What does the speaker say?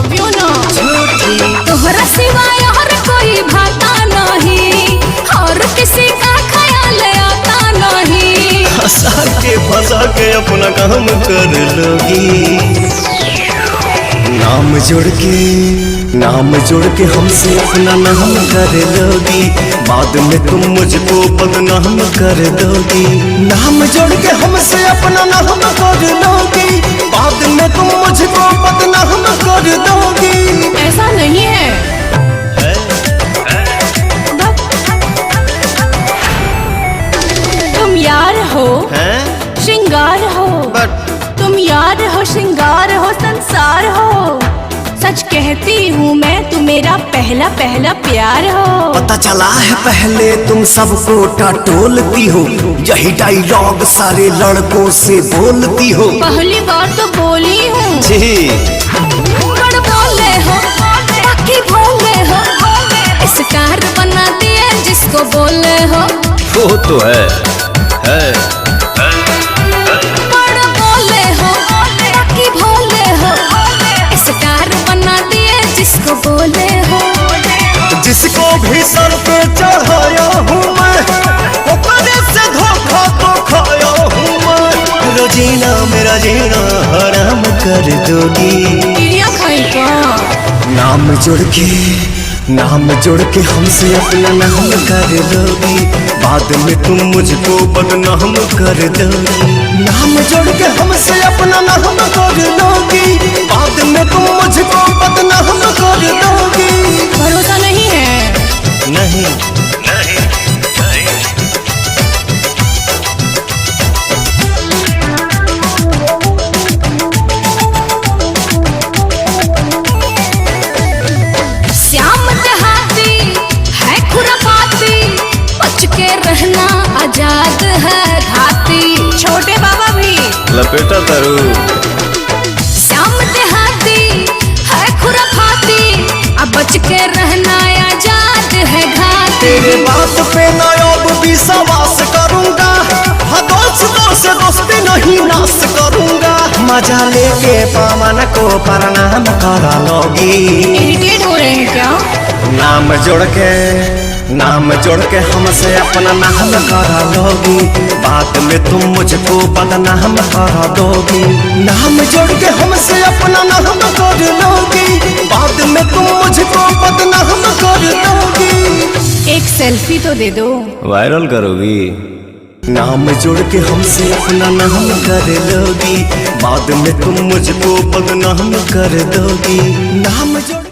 Love you ना। झूठी तोहरा सिवाय और कोई भाता नहीं, और किसी का ख्याल आता नहीं। फंसा के अपना काम कर लोगी। नाम जोड़ के हमसे अपना नाम कर लोगी। बाद में तुम मुझको बदनाम कर दोगी। नाम जोड़ के हमसे अपना नाम कर लोगी। बाद में तुम मुझको बदनाम कर दोगी। ऐसा नहीं है। तुम यार हो, श्रृंगार हो, तुम यार हो, श्रृंगार हो, संसार हो। सच कहती हूँ मैं, तू मेरा पहला पहला प्यार हो। पता चला है पहले तुम सबको टटोलती हो। यही डायलॉग सारे लड़कों से बोलती हो। पहली बार तो बोली हूँ जी। बड़ बोले हो, बाकी भोले हो, स्टार बना दिए जिसको बोले हो। वो तो है। बड़ बोले हो, बाकी भोले हो, स्टार बना दिए जिसको बोले हो। जिसको भी सर पे चढ़ाया हूँ मैं, ओकरे से धोखा तो खाया हूँ मैं। रोजीना मेरा जीना हराम कर दोगी। चिड़िया खाई का नाम जोड़ के हमसे अपना नाम कर लोगी। बाद में तुम मुझको बदनाम कर दोगी। नाम जोड़ के हमसे अपना नाम कर लोगी। बाद में तुम मुझको बदनाम कर दोगी। भरोसा नहीं है। नहीं श्याम देहाती है खुरापाती, बच के रहना आजाद है घाती। छोटे बाबा भी लपेटा तरु। श्याम देहाती है खुरापाती, अब बच के रहना आजाद है घाती। तेरे बात पे नायाब विश्वास करूंगा। दोस्तों से दोस्ती नहीं नाश करूंगा। मजा लेके पवन को प्रणाम करा लोगी। इरिटेट हो रहे हैं क्या? नाम जोड़ के हमसे अपना नाम करा लोगी। बाद में तुम मुझको बदनाम करा दोगी। नाम जोड़ के हमसे अपना नाम कर लोगी। बाद में तुम मुझको बदनाम कर दोगी। एक सेल्फी तो दे दो। वायरल करोगी। नाम जोड़ के हमसे अपना नाम कर लोगी। बाद में तुम मुझको बदनाम कर दोगी। नाम जोड़